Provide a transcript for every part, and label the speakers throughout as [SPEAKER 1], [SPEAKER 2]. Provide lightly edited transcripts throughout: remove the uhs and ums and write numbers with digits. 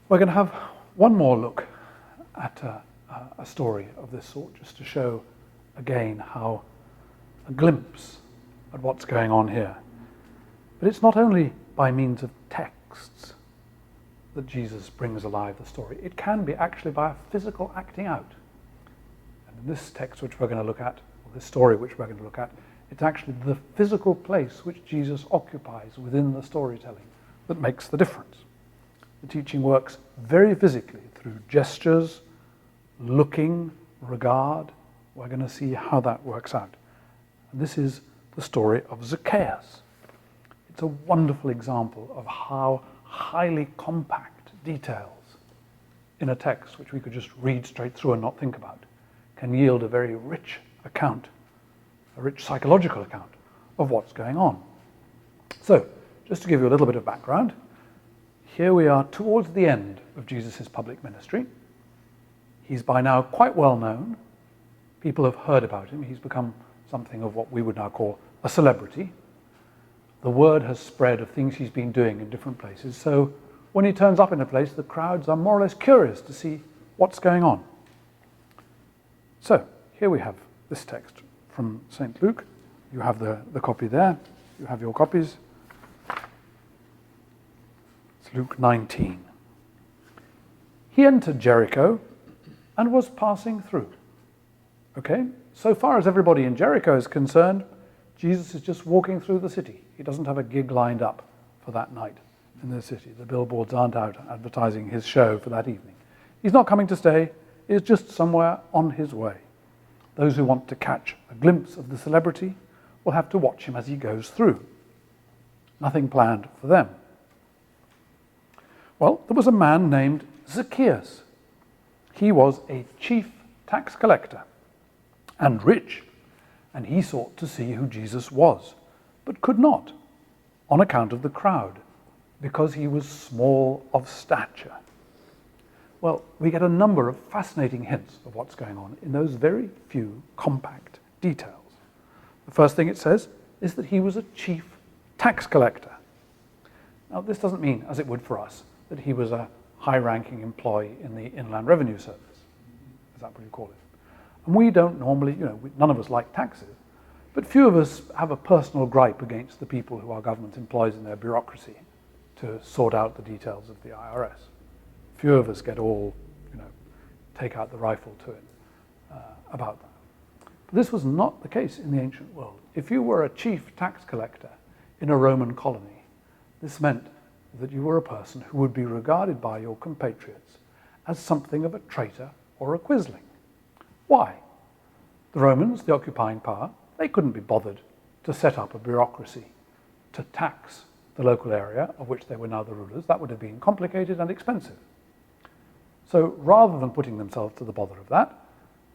[SPEAKER 1] We're going to have one more look at a story of this sort, just to show again how a glimpse at what's going on here. But it's not only by means of texts that Jesus brings alive the story. It can be actually by a physical acting out. And in this text which we're going to look at, or this story which we're going to look at, it's actually the physical place which Jesus occupies within the storytelling that makes the difference. The teaching works very physically through gestures, looking, regard. We're going to see how that works out. And this is the story of Zacchaeus. It's a wonderful example of how highly compact details in a text, which we could just read straight through and not think about, can yield a very rich account, a rich psychological account of what's going on. So, just to give you a little bit of background, here we are towards the end of Jesus' public ministry. He's by now quite well known. People have heard about him. He's become something of what we would now call a celebrity. The word has spread of things he's been doing in different places. So when he turns up in a place, the crowds are more or less curious to see what's going on. So here we have this text from St. Luke. You have the copy there. You have your copies. It's Luke 19. He entered Jericho and was passing through. Okay, so far as everybody in Jericho is concerned, Jesus is just walking through the city. He doesn't have a gig lined up for that night in the city. The billboards aren't out advertising his show for that evening. He's not coming to stay. He's just somewhere on his way. Those who want to catch a glimpse of the celebrity will have to watch him as he goes through. Nothing planned for them. Well, there was a man named Zacchaeus. He was a chief tax collector and rich, and he sought to see who Jesus was, but could not, on account of the crowd, because he was small of stature. Well, we get a number of fascinating hints of what's going on in those very few compact details. The first thing it says is that he was a chief tax collector. Now, this doesn't mean, as it would for us, that he was a high-ranking employee in the Inland Revenue Service. Is that what you call it? And we don't normally, none of us like taxes, but few of us have a personal gripe against the people who our government employs in their bureaucracy to sort out the details of the IRS. Few of us get all, take out the rifle to it about that. But this was not the case in the ancient world. If you were a chief tax collector in a Roman colony, this meant that you were a person who would be regarded by your compatriots as something of a traitor or a quisling. Why? The Romans, the occupying power, they couldn't be bothered to set up a bureaucracy to tax the local area of which they were now the rulers. That would have been complicated and expensive. So rather than putting themselves to the bother of that,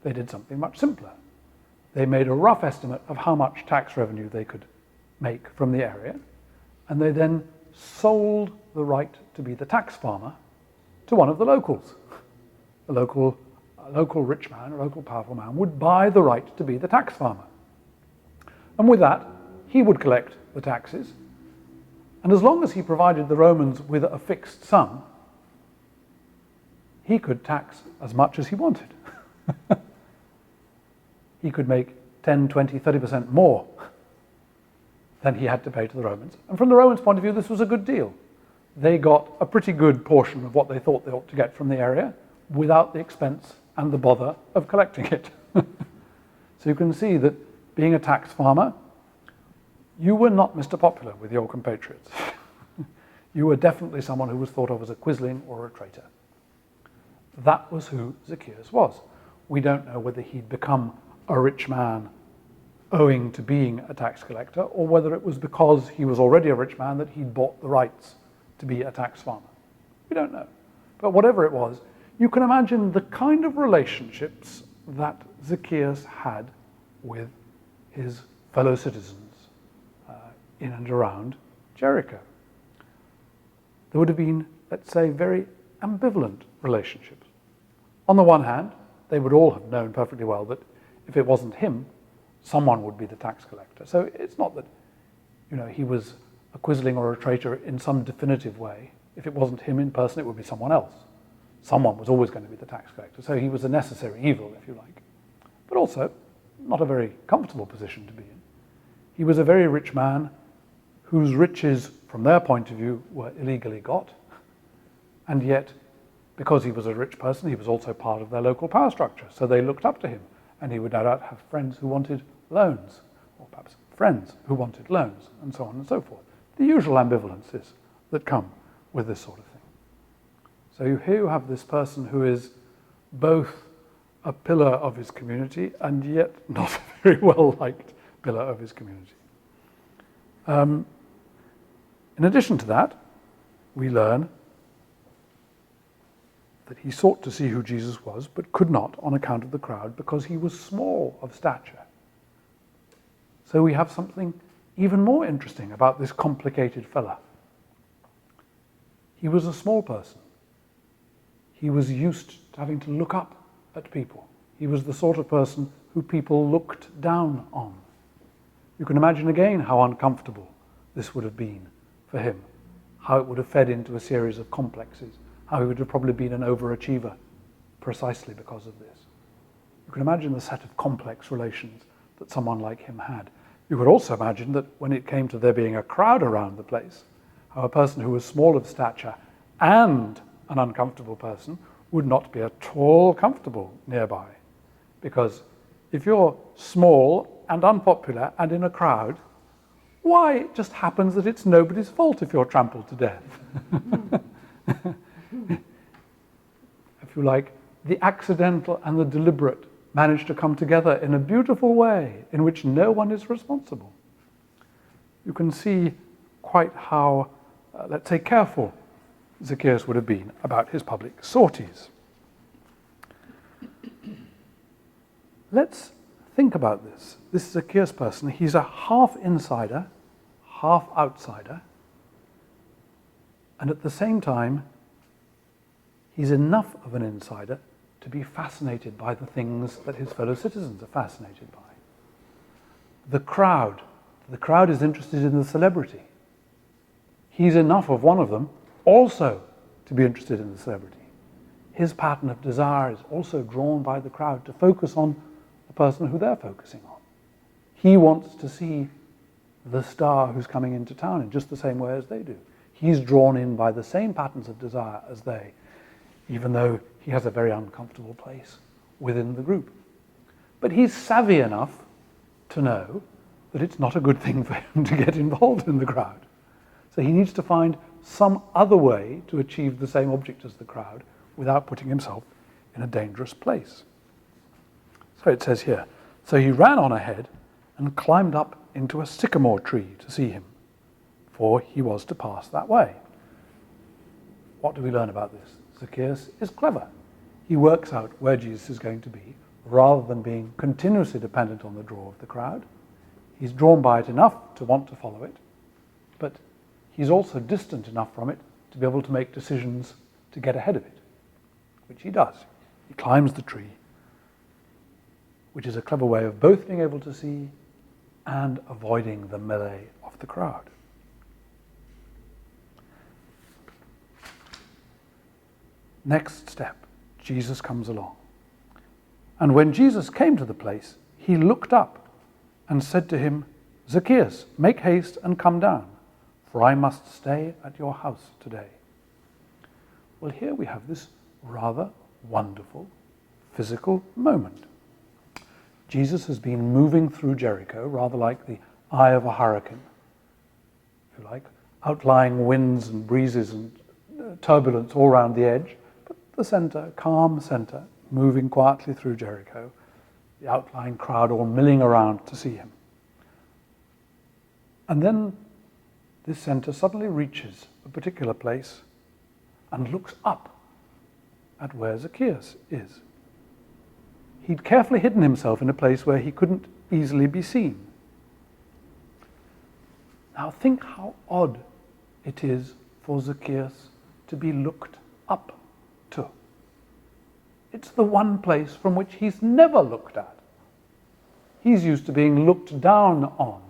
[SPEAKER 1] they did something much simpler. They made a rough estimate of how much tax revenue they could make from the area, and they then sold the right to be the tax farmer to one of the locals. The local rich man, a local powerful man, would buy the right to be the tax farmer. And with that, he would collect the taxes. And as long as he provided the Romans with a fixed sum, he could tax as much as he wanted. He could make 10, 20, 30% more than he had to pay to the Romans. And from the Romans' point of view, this was a good deal. They got a pretty good portion of what they thought they ought to get from the area without the expense and the bother of collecting it. So you can see that being a tax farmer, you were not Mr. Popular with your compatriots. You were definitely someone who was thought of as a quisling or a traitor. That was who Zacchaeus was. We don't know whether he'd become a rich man owing to being a tax collector, or whether it was because he was already a rich man that he'd bought the rights to be a tax farmer. We don't know. But whatever it was, you can imagine the kind of relationships that Zacchaeus had with his fellow citizens in and around Jericho. There would have been, let's say, very ambivalent relationships. On the one hand, they would all have known perfectly well that if it wasn't him, someone would be the tax collector. So it's not that, he was a quisling or a traitor in some definitive way. If it wasn't him in person, it would be someone else. Someone was always going to be the tax collector. So he was a necessary evil, if you like. But also, not a very comfortable position to be in. He was a very rich man whose riches, from their point of view, were illegally got. And yet, because he was a rich person, he was also part of their local power structure. So they looked up to him. And he would no doubt have friends who wanted loans, or perhaps friends who wanted loans, and so on and so forth. The usual ambivalences that come with this sort of thing. So here you have this person who is both a pillar of his community and yet not a very well-liked pillar of his community. In addition to that, we learn that he sought to see who Jesus was, but could not on account of the crowd because he was small of stature. So we have something even more interesting about this complicated fella. He was a small person. He was used to having to look up at people. He was the sort of person who people looked down on. You can imagine again how uncomfortable this would have been for him, how it would have fed into a series of complexes, how he would have probably been an overachiever precisely because of this. You can imagine the set of complex relations that someone like him had. You could also imagine that when it came to there being a crowd around the place, how a person who was small of stature and an uncomfortable person would not be at all comfortable nearby. Because if you're small and unpopular and in a crowd, why, it just happens that it's nobody's fault if you're trampled to death. If you like, the accidental and the deliberate manage to come together in a beautiful way in which no one is responsible. You can see quite how, let's say, careful Zacchaeus would have been about his public sorties. Let's think about this. This Zacchaeus person, he's a half insider, half outsider, and at the same time, he's enough of an insider to be fascinated by the things that his fellow citizens are fascinated by. The crowd is interested in the celebrity. He's enough of one of them also to be interested in the celebrity. His pattern of desire is also drawn by the crowd to focus on the person who they're focusing on. He wants to see the star who's coming into town in just the same way as they do. He's drawn in by the same patterns of desire as they, even though he has a very uncomfortable place within the group. But he's savvy enough to know that it's not a good thing for him to get involved in the crowd. So he needs to find some other way to achieve the same object as the crowd without putting himself in a dangerous place. So it says here, so he ran on ahead and climbed up into a sycamore tree to see him, for he was to pass that way. What do we learn about this? Zacchaeus is clever. He works out where Jesus is going to be rather than being continuously dependent on the draw of the crowd. He's drawn by it enough to want to follow it, but he's also distant enough from it to be able to make decisions to get ahead of it, which he does. He climbs the tree, which is a clever way of both being able to see and avoiding the melee of the crowd. Next step, Jesus comes along. And when Jesus came to the place, he looked up and said to him, Zacchaeus, make haste and come down, for I must stay at your house today. Well, here we have this rather wonderful physical moment. Jesus has been moving through Jericho, rather like the eye of a hurricane, if you like, outlying winds and breezes and turbulence all around the edge, but the center, calm center, moving quietly through Jericho, the outlying crowd all milling around to see him. And then this center suddenly reaches a particular place and looks up at where Zacchaeus is. He'd carefully hidden himself in a place where he couldn't easily be seen. Now think how odd it is for Zacchaeus to be looked up to. It's the one place from which he's never looked at. He's used to being looked down on,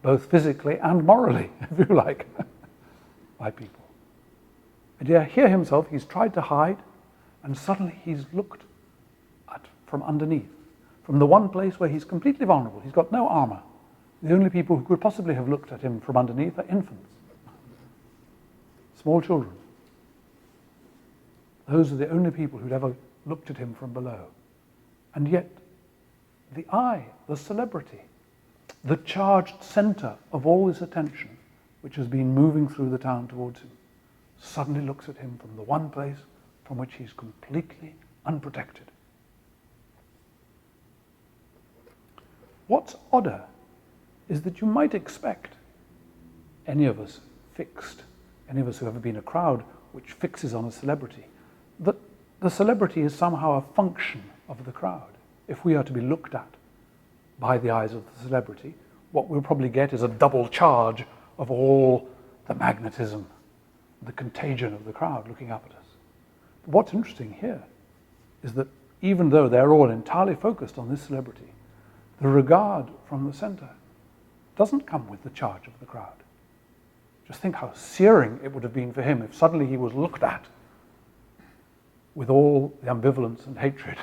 [SPEAKER 1] both physically and morally, if you like, by people. And you hear himself, he's tried to hide, and suddenly he's looked at from underneath, from the one place where he's completely vulnerable. He's got no armor. The only people who could possibly have looked at him from underneath are infants, small children. Those are the only people who'd ever looked at him from below. And yet, the eye, the celebrity, the charged center of all this attention, which has been moving through the town towards him, suddenly looks at him from the one place from which he's completely unprotected. What's odder is that you might expect any of us who have ever been a crowd which fixes on a celebrity, that the celebrity is somehow a function of the crowd. If we are to be looked at by the eyes of the celebrity, what we'll probably get is a double charge of all the magnetism, the contagion of the crowd looking up at us. But what's interesting here is that even though they're all entirely focused on this celebrity, the regard from the center doesn't come with the charge of the crowd. Just think how searing it would have been for him if suddenly he was looked at with all the ambivalence and hatred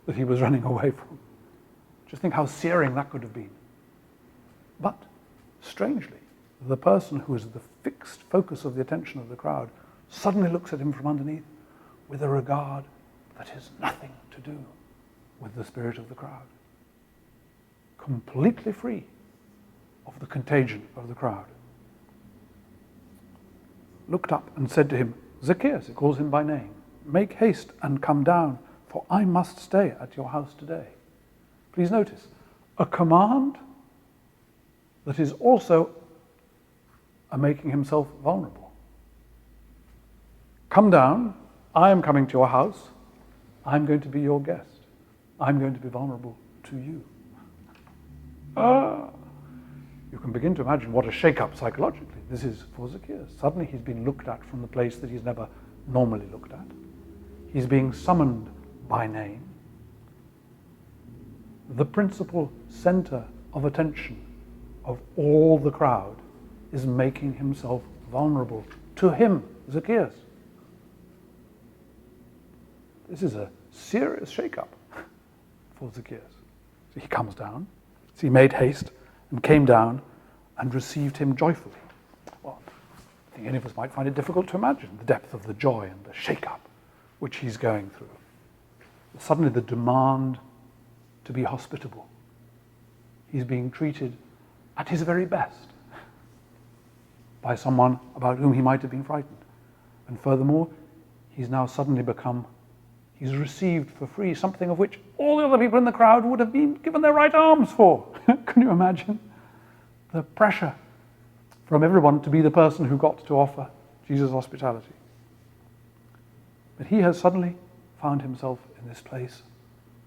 [SPEAKER 1] that he was running away from. Just think how searing that could have been. But, strangely, the person who is the fixed focus of the attention of the crowd suddenly looks at him from underneath with a regard that has nothing to do with the spirit of the crowd. Completely free of the contagion of the crowd. Looked up and said to him, Zacchaeus, it calls him by name, make haste and come down, for I must stay at your house today. Please notice, a command that is also a making himself vulnerable. Come down, I am coming to your house, I'm going to be your guest. I'm going to be vulnerable to you. You can begin to imagine what a shake-up psychologically this is for Zacchaeus. Suddenly he's been looked at from the place that he's never normally looked at. He's being summoned by name. The principal center of attention of all the crowd is making himself vulnerable to him, Zacchaeus. This is a serious shake-up for Zacchaeus. So he comes down. So he made haste and came down and received him joyfully. Well, I think any of us might find it difficult to imagine the depth of the joy and the shake-up which he's going through. Suddenly the demand to be hospitable. He's being treated at his very best by someone about whom he might have been frightened. And furthermore, he's now suddenly he's received for free something of which all the other people in the crowd would have been given their right arms for. Can you imagine the pressure from everyone to be the person who got to offer Jesus hospitality? But he has suddenly found himself in this place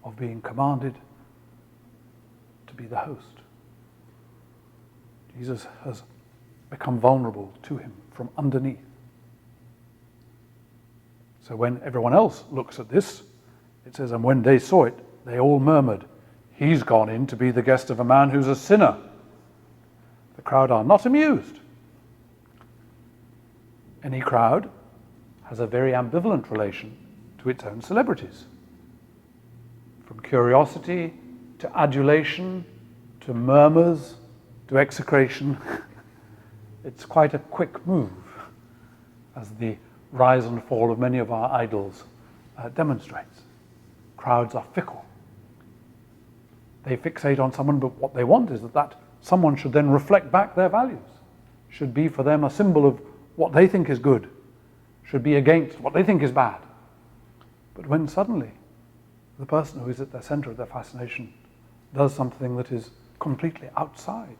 [SPEAKER 1] of being commanded to be the host. Jesus has become vulnerable to him from underneath. So when everyone else looks at this, it says, and when they saw it, they all murmured, he's gone in to be the guest of a man who's a sinner. The crowd are not amused. Any crowd has a very ambivalent relation to its own celebrities. From curiosity to adulation to murmurs to execration. It's quite a quick move, as the rise and fall of many of our idols demonstrates. Crowds are fickle. They fixate on someone, but what they want is that someone should then reflect back their values, should be for them a symbol of what they think is good, should be against what they think is bad. But when suddenly the person who is at the center of their fascination does something that is completely outside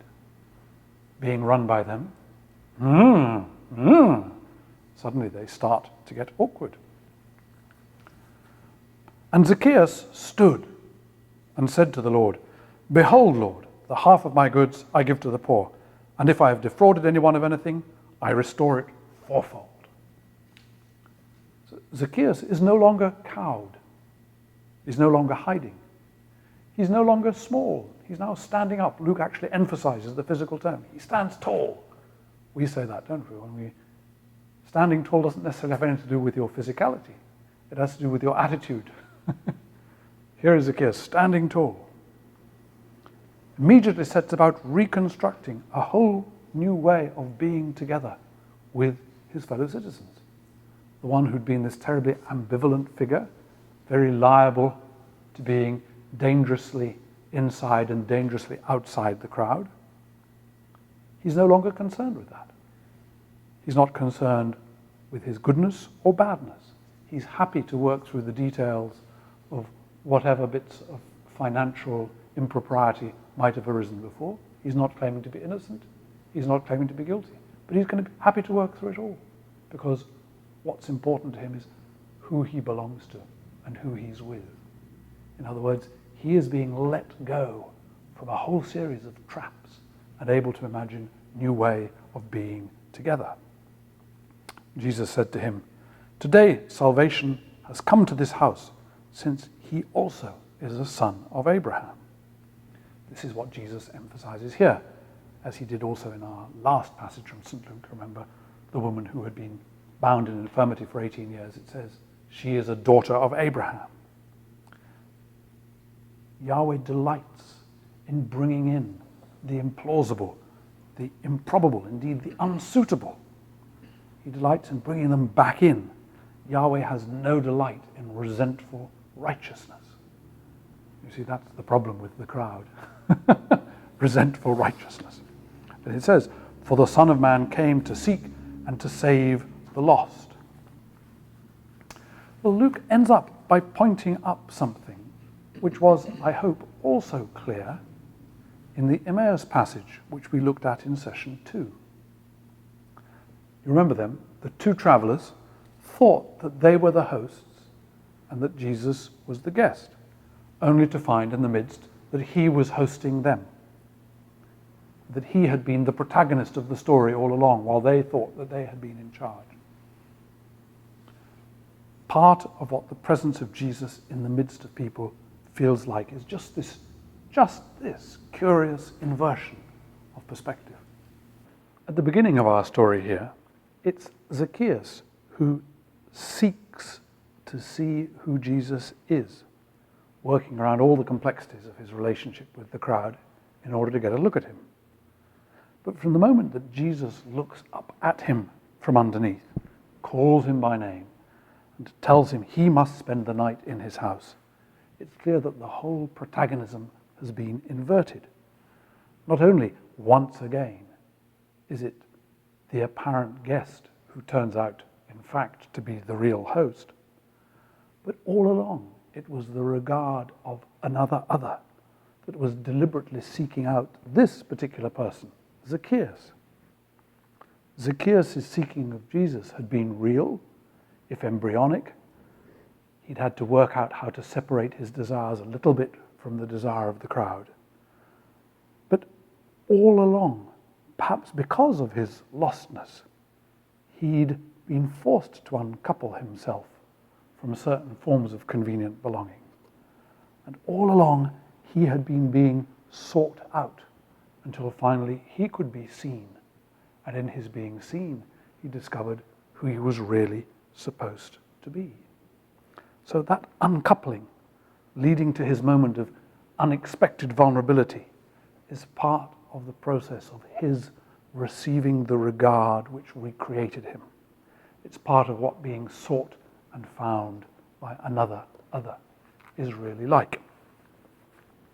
[SPEAKER 1] being run by them, suddenly they start to get awkward. And Zacchaeus stood and said to the Lord, behold, Lord, the half of my goods I give to the poor, and if I have defrauded anyone of anything, I restore it fourfold. So Zacchaeus is no longer cowed. He's no longer hiding. He's no longer small. He's now standing up. Luke actually emphasizes the physical term. He stands tall. We say that, don't we, when we Standing tall doesn't necessarily have anything to do with your physicality. It has to do with your attitude. Here is Zacchaeus, standing tall. Immediately sets about reconstructing a whole new way of being together with his fellow citizens. The one who'd been this terribly ambivalent figure, very liable to being dangerously inside and dangerously outside the crowd. He's no longer concerned with that. He's not concerned with his goodness or badness. He's happy to work through the details of whatever bits of financial impropriety might have arisen before. He's not claiming to be innocent. He's not claiming to be guilty. But he's going to be happy to work through it all, because what's important to him is who he belongs to and who he's with. In other words, he is being let go from a whole series of traps and able to imagine a new way of being together. Jesus said to him, "Today salvation has come to this house, since he also is a son of Abraham." This is what Jesus emphasizes here, as he did also in our last passage from St. Luke. Remember, the woman who had been bound in infirmity for 18 years, it says, she is a daughter of Abraham. Yahweh delights in bringing in the implausible, the improbable, indeed the unsuitable. He delights in bringing them back in. Yahweh has no delight in resentful righteousness. You see, that's the problem with the crowd. Resentful righteousness. And it says, "For the Son of Man came to seek and to save the lost." Well, Luke ends up by pointing up something which was, I hope, also clear in the Emmaus passage, which we looked at in session 2. You remember them? The two travelers thought that they were the hosts and that Jesus was the guest, only to find in the midst that he was hosting them, that he had been the protagonist of the story all along, while they thought that they had been in charge. Part of what the presence of Jesus in the midst of people feels like is just this curious inversion of perspective. At the beginning of our story here, it's Zacchaeus who seeks to see who Jesus is, working around all the complexities of his relationship with the crowd in order to get a look at him. But from the moment that Jesus looks up at him from underneath, calls him by name, and tells him he must spend the night in his house, it's clear that the whole protagonism has been inverted. Not only once again is it the apparent guest who turns out, in fact, to be the real host, but all along it was the regard of another other that was deliberately seeking out this particular person, Zacchaeus. Zacchaeus' seeking of Jesus had been real, if embryonic. He'd had to work out how to separate his desires a little bit from the desire of the crowd. But all along, perhaps because of his lostness, he'd been forced to uncouple himself from certain forms of convenient belonging. And all along, he had been being sought out until finally he could be seen. And in his being seen, he discovered who he was really supposed to be. So that uncoupling, leading to his moment of unexpected vulnerability, is part of the process of his receiving the regard which recreated him. It's part of what being sought and found by another other is really like.